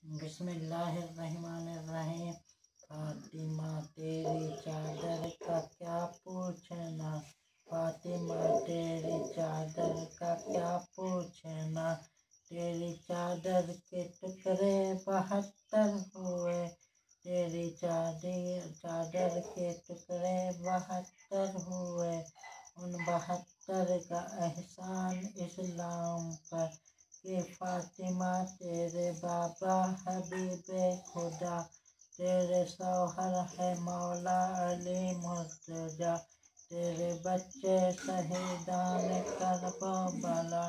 بسم اللہ الرحمن الرحیم۔ فاطمہ تیری چادر کا کیا پوچھنا، فاطمہ تیری چادر کا کیا پوچھنا، تیری چادر کے ٹکڑے 72 ہوئے، تیری چادر کے ٹکڑے 72 ہوئے، ان 72 کا احسان اسلام پر کہ فاطمہ تیرے بابا حبیب خدا، تیرے شوہر ہے مولا علی مرتضیٰ، تیرے بچے شہیدان کربلا۔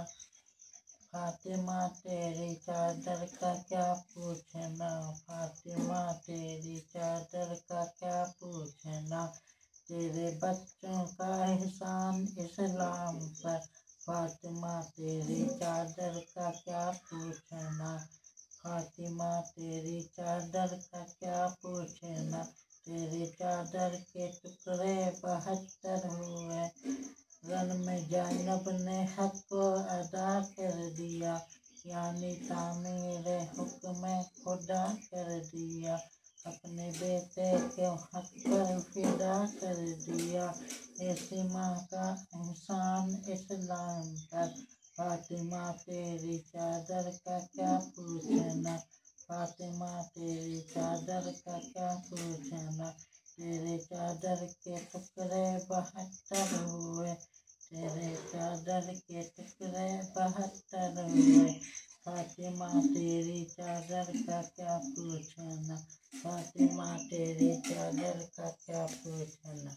فاطمہ تیری چادر کا کیا پوچھنا، فاطمہ تیری چادر کا کیا پوچھنا، تیرے بچوں کا احسان اسلام پر، فاطمہ تیری چادر کا کیا پوچھنا، فاطمہ تیری چادر کا کیا پوچھنا، تیری چادر کے ٹکڑے 72 ہوئے، رن میں زینب نے حق کو ادا کر دیا، یعنی تعمیر حکم خدا کر دیا، اپنے بیٹے کے حق پر فدا کر دیا، ایسی ماں کا احسان اسلام پر، فاطمہ تیری چادر کا کیا پوچھنا، فاطمہ تیری چادر کا کیا پوچھنا، تیرے چادر کے ٹکڑے 72 ہوئے، تیرے چادر کے ٹکڑے 72 ہوئے، فاطمہ تیری چادر کا کیا پوچھنا، فاطمہ تیری چادر کا کیا پوچھنا۔